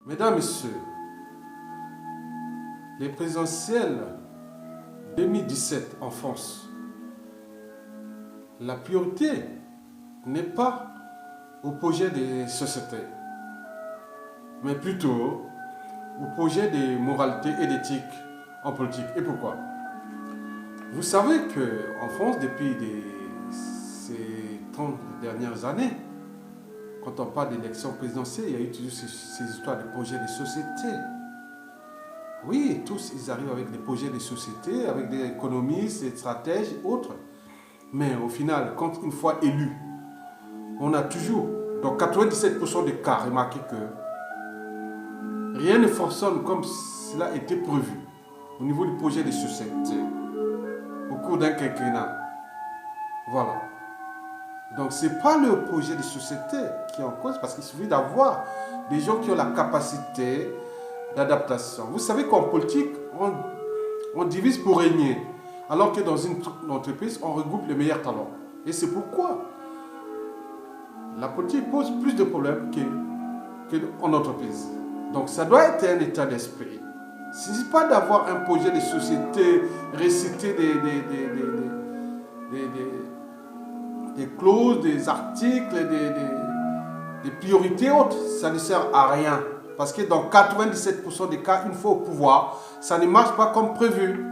Mesdames, Messieurs, les présidentielles 2017 en France, la priorité n'est pas au projet des sociétés, mais plutôt au projet des moralités et d'éthique en politique. Et pourquoi? Vous savez qu'en France, depuis ces 30 dernières années, quand on parle d'élections présidentielles, il y a eu toujours ces histoires de projets de société. Oui, tous, ils arrivent avec des projets de société, avec des économistes, des stratèges et autres. Mais au final, quand une fois élu, on a toujours, dans 97% des cas, remarqué que rien ne fonctionne comme cela a été prévu au niveau du projet de société au cours d'un quinquennat. Voilà. Donc, ce n'est pas le projet de société qui est en cause, parce qu'il suffit d'avoir des gens qui ont la capacité d'adaptation. Vous savez qu'en politique, on divise pour régner, alors que dans une entreprise, on regroupe les meilleurs talents. Et c'est pourquoi la politique pose plus de problèmes qu'en entreprise. Donc, ça doit être un état d'esprit. Il ne suffit pas d'avoir un projet de société, réciter des clauses, des articles, des priorités autres. Ça ne sert à rien. Parce que dans 97% des cas, une fois au pouvoir, ça ne marche pas comme prévu.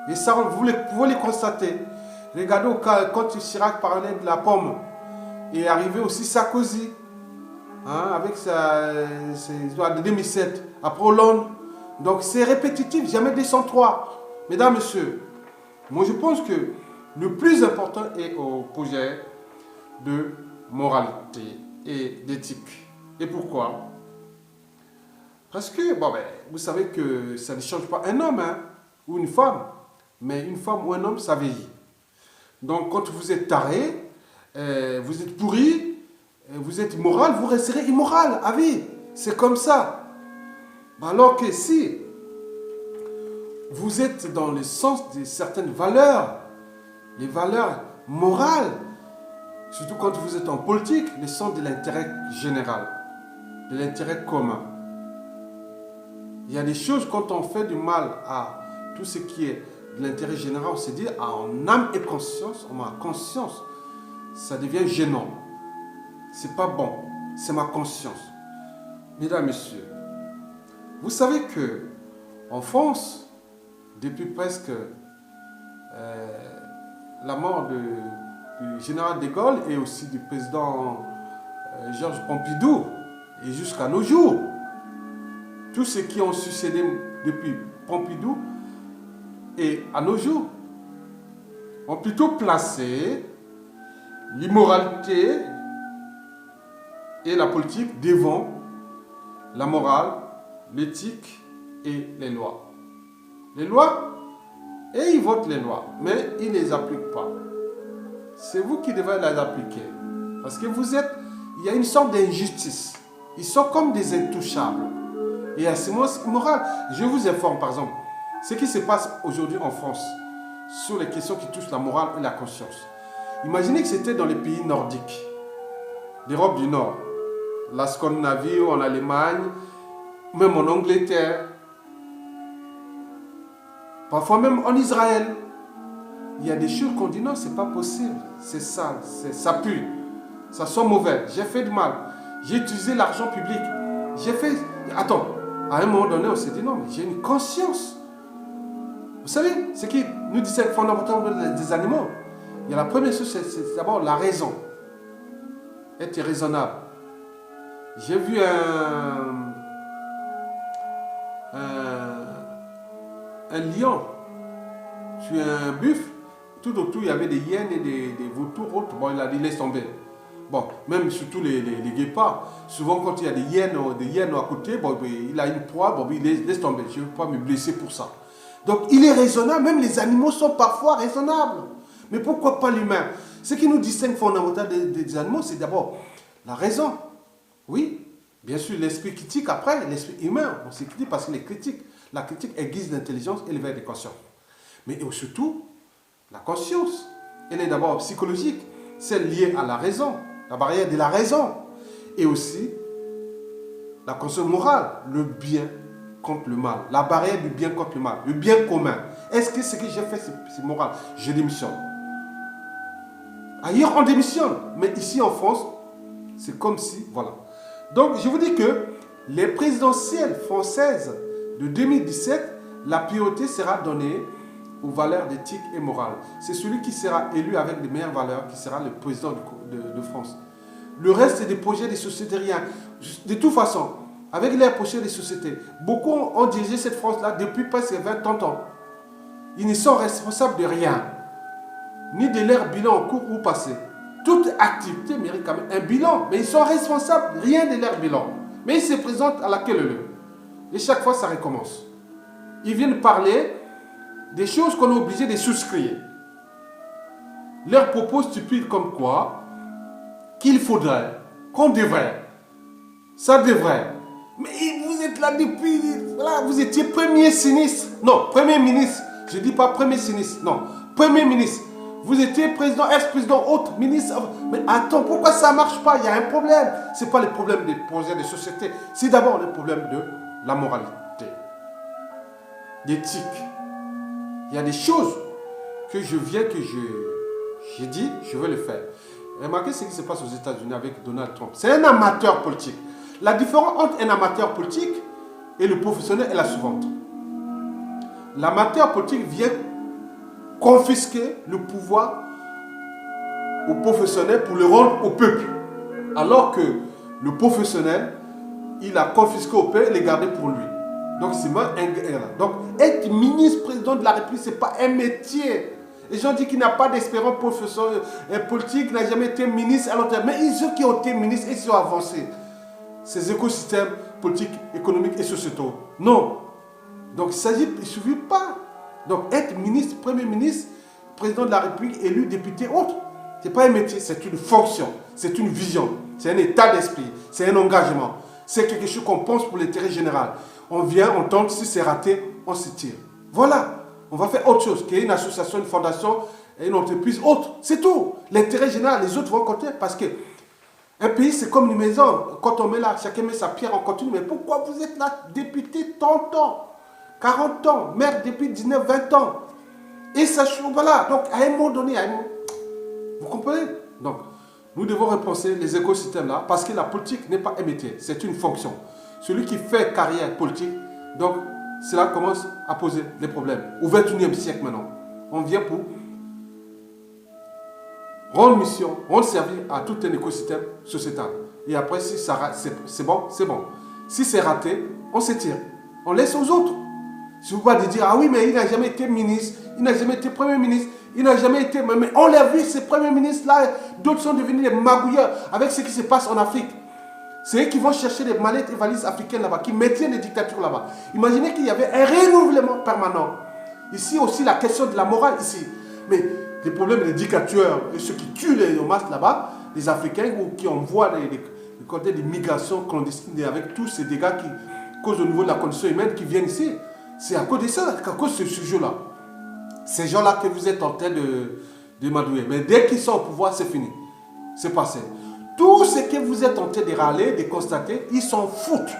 Et ça, vous pouvez le constater. Regardez au cas, quand Chirac parlait de la pomme, et arrivé aussi Sarkozy, avec ses histoires de 2007, après Hollande. Donc c'est répétitif, jamais 203. Mesdames, Messieurs, moi je pense que le plus important est au projet de moralité et d'éthique. Et pourquoi? Parce que, vous savez que ça ne change pas un homme ou une femme, mais une femme ou un homme, ça vieillit. Donc quand vous êtes taré, vous êtes pourri, vous êtes immoral, vous resterez immoral à vie. C'est comme ça. Alors que si vous êtes dans le sens de certaines valeurs, les valeurs morales, surtout quand vous êtes en politique, le sens de l'intérêt général, de l'intérêt commun. Il y a des choses, quand on fait du mal à tout ce qui est de l'intérêt général, on se dit, en âme et conscience, en ma conscience, ça devient gênant. C'est pas bon, c'est ma conscience. Mesdames, Messieurs, vous savez que en France, depuis presque la mort du général de Gaulle et aussi du président Georges Pompidou, et jusqu'à nos jours, tous ceux qui ont succédé depuis Pompidou et à nos jours ont plutôt placé l'immoralité et la politique devant la morale, l'éthique et les lois. Les lois, et ils votent les lois, mais ils ne les appliquent pas. C'est vous qui devez les appliquer. Parce que il y a une sorte d'injustice. Ils sont comme des intouchables. Et à ce moment, c'est immoral. Je vous informe, par exemple, ce qui se passe aujourd'hui en France sur les questions qui touchent la morale et la conscience. Imaginez que c'était dans les pays nordiques, d'Europe du Nord, la Scandinavie, en Allemagne, même en Angleterre, parfois même en Israël. Il y a des choses qu'on dit non, c'est pas possible, c'est sale, ça pue, ça sent mauvais, j'ai fait du mal, j'ai utilisé l'argent public, j'ai fait... Attends, à un moment donné, on s'est dit non, mais j'ai une conscience. Vous savez, ce qui nous dit c'est fondamental des animaux. Il y a la première chose, c'est d'abord la raison. Être raisonnable. J'ai vu un lion sur un buffle. Tout autour, il y avait des hyènes et des vautours autres. Bon, il a dit laisse tomber. Bon, même surtout les guépards. Souvent, quand il y a des hyènes à côté, bon, il a une proie, bon, il laisse tomber. Je ne veux pas me blesser pour ça. Donc, il est raisonnable. Même les animaux sont parfois raisonnables. Mais pourquoi pas l'humain? Ce qui nous distingue fondamentalement des animaux, c'est d'abord la raison. Oui, bien sûr, l'esprit critique, après, l'esprit humain, on se critique parce qu'il est critique. La critique aiguise l'intelligence et l'éveil des consciences. Mais surtout, la conscience, elle est d'abord psychologique, celle liée à la raison, la barrière de la raison. Et aussi, La conscience morale, le bien contre le mal. La barrière du bien contre le mal. Le bien commun. Est-ce que ce que j'ai fait, c'est moral? Je démissionne. Ailleurs, on démissionne. Mais ici, en France, c'est comme si, voilà. Donc, je vous dis que les présidentielles françaises de 2017, la priorité sera donnée aux valeurs d'éthique et morale. C'est celui qui sera élu avec les meilleures valeurs qui sera le président de France. Le reste, c'est des projets des sociétés, rien. De toute façon, avec les projets des sociétés, beaucoup ont dirigé cette France-là depuis presque 20 ans. Ils ne sont responsables de rien, ni de leur bilan en cours ou passé. Toute activité mérite quand même un bilan, mais ils sont responsables, rien de leur bilan. Mais ils se présentent à la queue. Et chaque fois, ça recommence. Ils viennent parler des choses qu'on est obligé de souscrire. Leurs propos stupides comme quoi, qu'il faudrait, qu'on devrait, ça devrait. Mais vous êtes là depuis, voilà, vous étiez premier sinistre. Non, premier ministre. Je ne dis pas premier sinistre, non. Premier ministre. Vous étiez président, ex-président, autre ministre. Mais attends, pourquoi ça ne marche pas? Il y a un problème. Ce n'est pas le problème des projets de société. C'est d'abord le problème de la moralité, d'éthique. Il y a des choses que j'ai dit, je veux le faire. Remarquez ce qui se passe aux États-Unis avec Donald Trump. C'est un amateur politique. La différence entre un amateur politique et le professionnel est la suivante. L'amateur politique vient confisquer le pouvoir au professionnel pour le rendre au peuple. Alors que le professionnel, il a confisqué au peuple et les gardé pour lui. Donc c'est mal. Donc être ministre, président de la République, ce n'est pas un métier. Les gens disent qu'il n'a pas d'expérience professionnelle politique, n'a jamais été ministre à long terme. Mais ceux qui ont été ministres, ils sont avancés. Ces écosystèmes politiques, économiques et sociétaux. Non. Donc il ne suffit pas. Donc être ministre, premier ministre, président de la République, élu, député, autre. Ce n'est pas un métier, c'est une fonction, c'est une vision, c'est un état d'esprit, c'est un engagement. C'est quelque chose qu'on pense pour l'intérêt général. On vient, on tente, si c'est raté, on se tire. Voilà. On va faire autre chose, qu'il y ait une association, une fondation, une entreprise, autre. C'est tout. L'intérêt général, les autres vont compter parce que un pays, c'est comme une maison. Quand on met là, chacun met sa pierre, on continue. Mais pourquoi vous êtes là, député 30 ans, 40 ans, maire depuis 19, 20 ans? Et ça, voilà. Donc, à un moment donné, vous comprenez? Donc, nous devons repenser les écosystèmes là parce que la politique n'est pas un métier, c'est une fonction. Celui qui fait carrière politique, donc, cela commence à poser des problèmes. Au XXIe siècle maintenant, on vient pour rendre mission, rendre service à tout un écosystème sociétal. Et après, si ça c'est bon, c'est bon. Si c'est raté, on s'étire. On laisse aux autres. Si vous pouvez dire, ah oui, mais il n'a jamais été ministre, il n'a jamais été premier ministre, il n'a jamais été... Mais on l'a vu, ces premiers ministres-là, d'autres sont devenus des magouilleurs avec ce qui se passe en Afrique. C'est eux qui vont chercher des mallettes et valises africaines là-bas, qui maintiennent les dictatures là-bas. Imaginez qu'il y avait un renouvellement permanent. Ici aussi, la question de la morale, ici. Mais les problèmes des dictatures et ceux qui tuent les masses là-bas, les Africains ou qui envoient les côtés des migrations clandestines avec tous ces dégâts qui causent au niveau de la condition humaine qui viennent ici. C'est à cause de ça, à cause de ce jeu-là. Ces gens-là que vous êtes en train de madouer. Mais dès qu'ils sont au pouvoir, c'est fini. C'est passé. Tout ce que vous êtes en train de râler, de constater, ils s'en foutent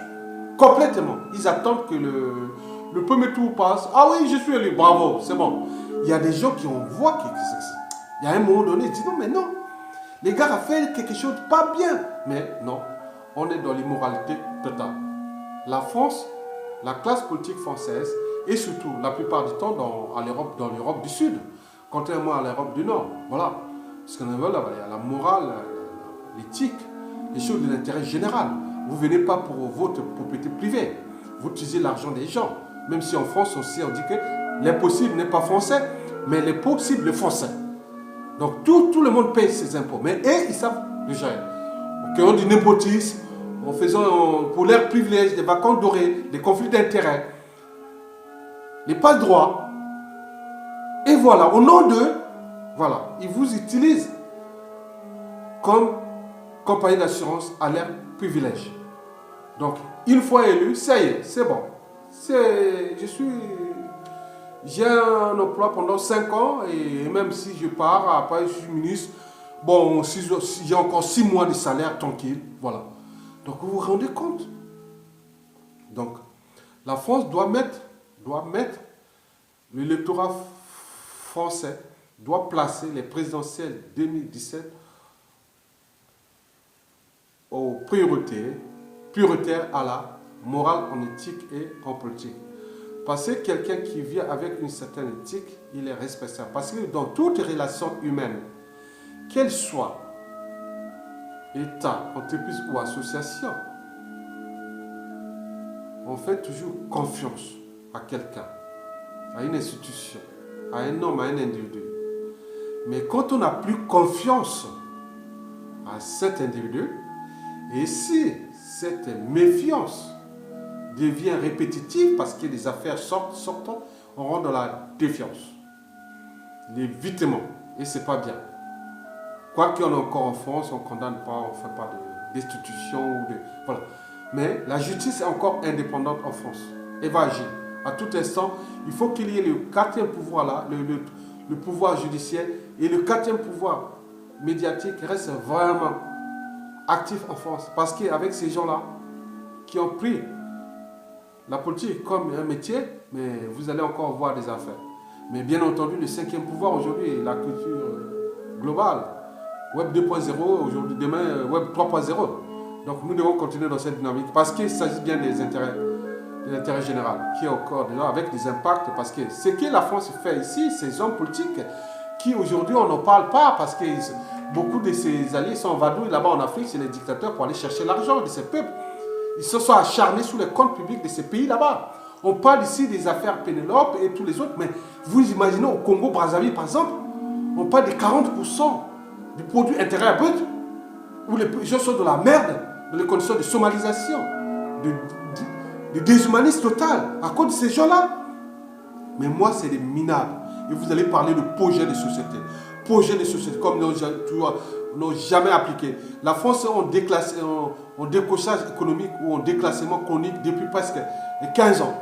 complètement. Ils attendent que le premier tour passe. Ah oui, je suis élu, bravo, c'est bon. Il y a des gens qui ont voit que il y a un moment donné, ils disent non, mais non. Les gars ont fait quelque chose de pas bien. Mais non, on est dans l'immoralité totale. La France, la classe politique française, et surtout, la plupart du temps, dans l'Europe du Sud, contrairement à l'Europe du Nord. Voilà. Parce qu'on veut là, il y a la morale, l'éthique, les choses de l'intérêt général. Vous ne venez pas pour votre propriété privée. Vous utilisez l'argent des gens. Même si en France aussi, on dit que l'impossible n'est pas français, mais le possible est français. Donc tout le monde paye ses impôts. Mais eux, ils savent le gérer. On dit népotisme, en faisant pour leurs privilèges des vacances dorées, des conflits d'intérêts, les pas de droit. Et voilà, au nom d'eux, voilà, ils vous utilisent comme compagnie d'assurance à leur privilège. Donc, une fois élu, ça y est, c'est bon. J'ai un emploi pendant 5 ans et même si je pars, après je suis ministre, bon, si j'ai encore 6 mois de salaire tranquille, voilà. Donc vous vous rendez compte? Donc, la France doit mettre l'électorat français, doit placer les présidentielles 2017 aux prioritaires à la morale en éthique et en politique. Parce que quelqu'un qui vient avec une certaine éthique, il est respectable. Parce que dans toute relation humaine, qu'elle soit État, entreprise ou association, on fait toujours confiance à quelqu'un, à une institution, à un homme, à un individu. Mais quand on n'a plus confiance à cet individu, et si cette méfiance devient répétitive parce que les affaires sortent, on rentre dans la défiance, l'évitement, et c'est pas bien. Quoi qu'on est encore en France, on ne condamne pas, on ne fait pas de destitution, voilà. Mais la justice est encore indépendante en France. Elle va agir. À tout instant, il faut qu'il y ait le quatrième pouvoir là, le pouvoir judiciaire, et le quatrième pouvoir médiatique reste vraiment actif en France. Parce qu'avec ces gens-là qui ont pris la politique comme un métier, mais vous allez encore voir des affaires. Mais bien entendu, le cinquième pouvoir aujourd'hui, la culture globale, Web 2.0, aujourd'hui, demain, Web 3.0. Donc nous devons continuer dans cette dynamique parce qu'il s'agit bien de l'intérêt général qui est au corps de là avec des impacts. Parce que ce que la France fait ici, ces hommes politiques qui aujourd'hui on n'en parle pas parce que beaucoup de ses alliés sont en vadrouille là-bas en Afrique, c'est les dictateurs pour aller chercher l'argent de ces peuples. Ils se sont acharnés sur les comptes publics de ces pays là-bas. On parle ici des affaires Pénélope et tous les autres, mais vous imaginez au Congo-Brazzaville par exemple, on parle de 40% du produit intérieur brut, où les gens sont de la merde, dans les conditions de somalisation, de déshumanisme total, à cause de ces gens-là. Mais moi, c'est des minables. Et vous allez parler de projet de société. Projet de société, comme n'ont jamais appliqué. La France est en décochage économique ou en déclassement chronique depuis presque 15 ans.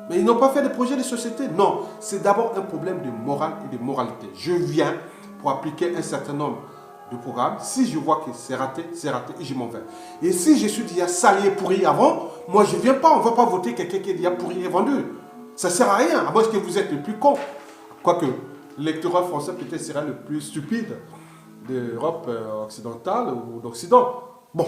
Mais ils n'ont pas fait de projet de société. Non, c'est d'abord un problème de morale et de moralité. Je viens pour appliquer un certain nombre de programmes. Si je vois que c'est raté et je m'en vais. Et si je suis déjà sali et pourri avant, moi je ne viens pas, on ne va pas voter quelqu'un qui est déjà pourri et vendu. Ça ne sert à rien, à moins que vous êtes le plus con. Quoique, l'électorat français peut-être sera le plus stupide d'Europe occidentale ou d'Occident. Bon,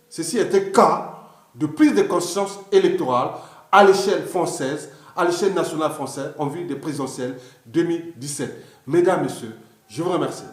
ceci est un cas de prise de conscience électorale à l'échelle française, à l'échelle nationale française, en vue des présidentielles 2017. Mesdames, Messieurs, je vous remercie.